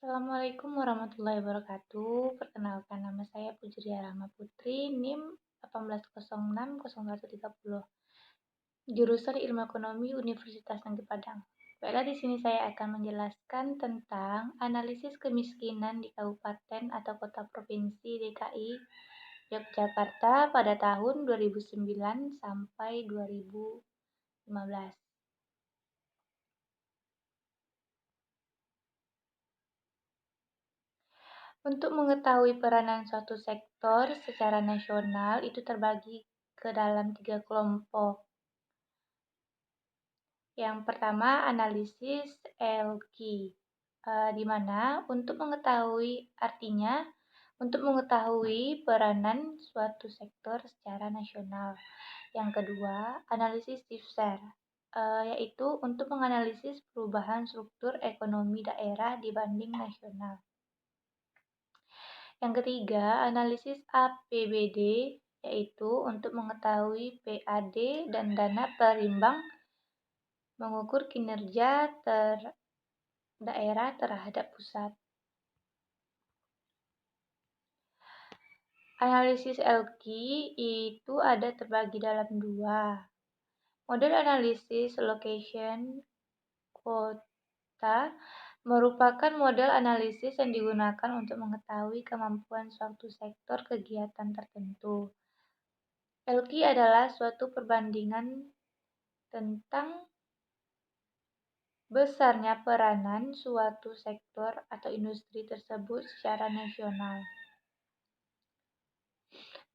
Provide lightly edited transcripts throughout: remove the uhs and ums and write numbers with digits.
Assalamualaikum warahmatullahi wabarakatuh. Perkenalkan, nama saya Pujriya Rahma Putri, NIM 18060130, jurusan Ilmu Ekonomi Universitas Negeri Padang. Baiklah, di sini saya akan menjelaskan tentang analisis kemiskinan di kabupaten atau kota provinsi DKI Yogyakarta pada tahun 2009 sampai 2015. Untuk mengetahui peranan suatu sektor secara nasional itu terbagi ke dalam 3 kelompok. Yang pertama, analisis ELKI, di mana untuk mengetahui peranan suatu sektor secara nasional. Yang kedua, analisis SIFSER, yaitu untuk menganalisis perubahan struktur ekonomi daerah dibanding nasional. Yang ketiga, analisis APBD, yaitu untuk mengetahui PAD dan dana perimbang mengukur kinerja daerah terhadap pusat. Analisis ELKI itu ada terbagi dalam 2. Model analisis location quota merupakan model analisis yang digunakan untuk mengetahui kemampuan suatu sektor kegiatan tertentu. ELKI adalah suatu perbandingan tentang besarnya peranan suatu sektor atau industri tersebut secara nasional.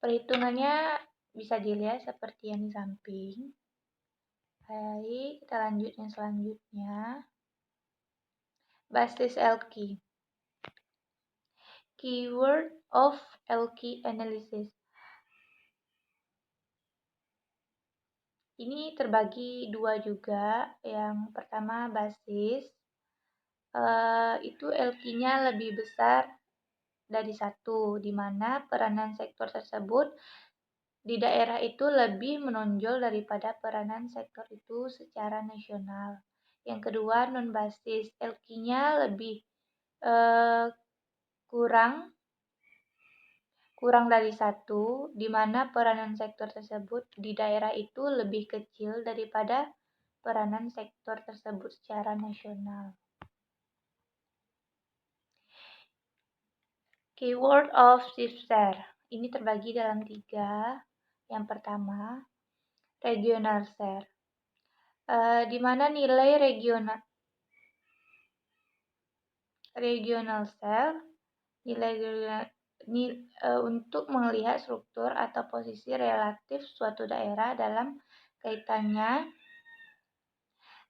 Perhitungannya bisa dilihat seperti yang di samping. Baik, kita lanjut yang selanjutnya. Basis ELKI. Keyword of ELKI analysis. Ini terbagi 2 juga. Yang pertama basis, itu ELKI-nya lebih besar dari 1, di mana peranan sektor tersebut di daerah itu lebih menonjol daripada peranan sektor itu secara nasional. Yang kedua, non-basis, ELKI-nya lebih kurang dari 1, di mana peranan sektor tersebut di daerah itu lebih kecil daripada peranan sektor tersebut secara nasional. Keyword of SIFSER. Ini terbagi dalam 3. Yang pertama, regional share, di mana nilai regional share untuk melihat struktur atau posisi relatif suatu daerah dalam kaitannya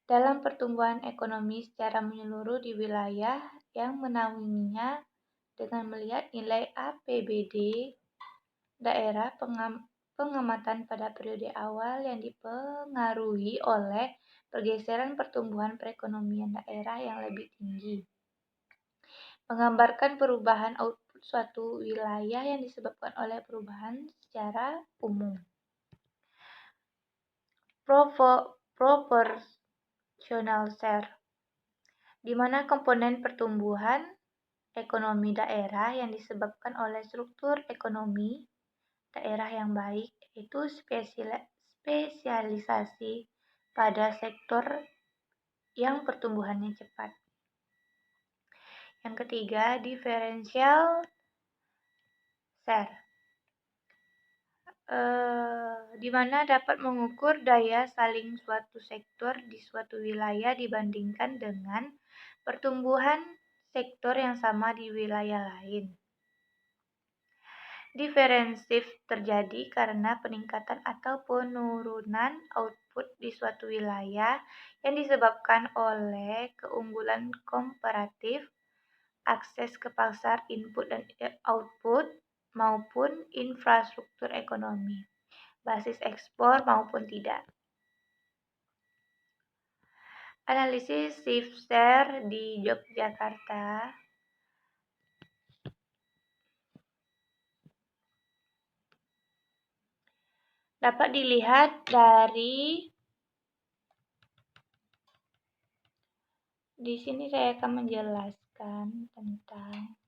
dalam pertumbuhan ekonomi secara menyeluruh di wilayah yang menaunginya dengan melihat nilai APBD daerah. Pengamatan pada periode awal yang dipengaruhi oleh pergeseran pertumbuhan perekonomian daerah yang lebih tinggi. Menggambarkan perubahan output suatu wilayah yang disebabkan oleh perubahan secara umum. Proportional share, di mana komponen pertumbuhan ekonomi daerah yang disebabkan oleh struktur ekonomi daerah yang baik, yaitu spesialisasi pada sektor yang pertumbuhannya cepat. Yang ketiga, differential share, di mana dapat mengukur daya saing suatu sektor di suatu wilayah dibandingkan dengan pertumbuhan sektor yang sama di wilayah lain. Diferensif terjadi karena peningkatan atau penurunan output di suatu wilayah yang disebabkan oleh keunggulan komparatif, akses ke pasar input dan output, maupun infrastruktur ekonomi, basis ekspor maupun tidak. Analisis SIFSER di Yogyakarta. Dapat dilihat dari Di sini saya akan menjelaskan tentang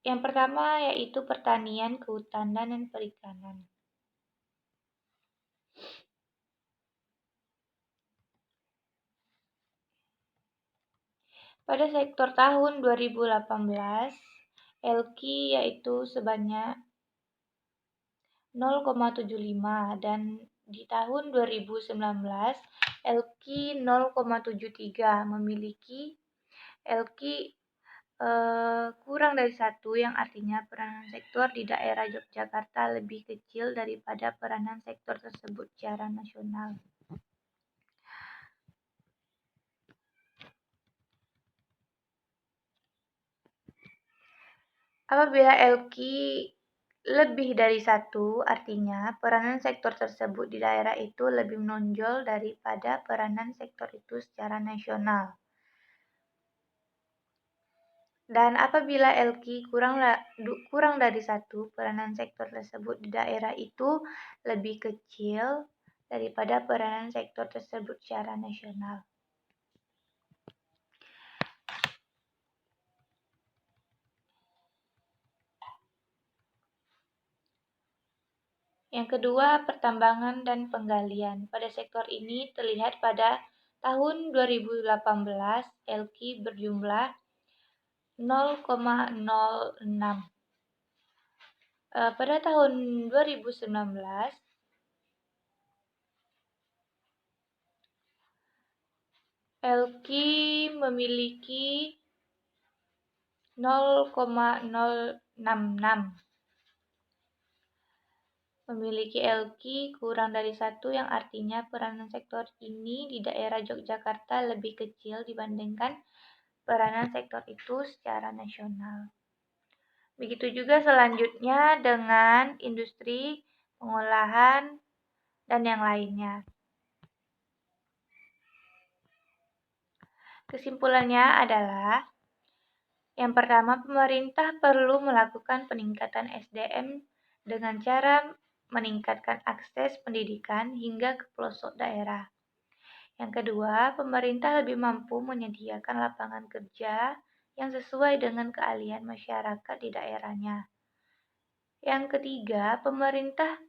yang pertama yaitu pertanian, kehutanan, dan perikanan. Pada sektor tahun 2018, LQ yaitu sebanyak 0,75 dan di tahun 2019 LQ 0,73 memiliki LQ kurang dari 1 yang artinya peranan sektor di daerah Yogyakarta lebih kecil daripada peranan sektor tersebut secara nasional. Apabila LQ lebih dari 1, artinya peranan sektor tersebut di daerah itu lebih menonjol daripada peranan sektor itu secara nasional. Dan apabila LQ kurang dari 1, peranan sektor tersebut di daerah itu lebih kecil daripada peranan sektor tersebut secara nasional. Yang kedua, pertambangan dan penggalian. Pada sektor ini terlihat pada tahun 2018 LQ berjumlah 0,06. Pada tahun 2019 LQ memiliki 0,066. Memiliki LQ kurang dari 1 yang artinya peranan sektor ini di daerah Yogyakarta lebih kecil dibandingkan peranan sektor itu secara nasional. Begitu juga selanjutnya dengan industri, pengolahan, dan yang lainnya. Kesimpulannya adalah yang pertama, pemerintah perlu melakukan peningkatan SDM dengan cara meningkatkan akses pendidikan hingga ke pelosok daerah. Yang kedua, pemerintah lebih mampu menyediakan lapangan kerja yang sesuai dengan keahlian masyarakat di daerahnya. Yang ketiga, pemerintah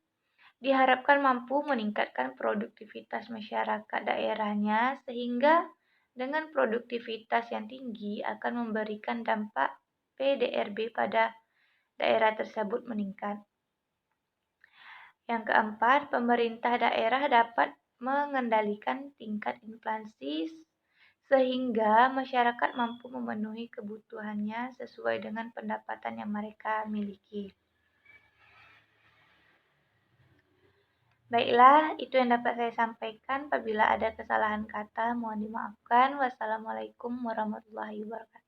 diharapkan mampu meningkatkan produktivitas masyarakat daerahnya sehingga dengan produktivitas yang tinggi akan memberikan dampak PDRB pada daerah tersebut meningkat. Yang keempat, pemerintah daerah dapat mengendalikan tingkat inflasi sehingga masyarakat mampu memenuhi kebutuhannya sesuai dengan pendapatan yang mereka miliki. Baiklah, itu yang dapat saya sampaikan. Apabila ada kesalahan kata, mohon dimaafkan. Wassalamualaikum warahmatullahi wabarakatuh.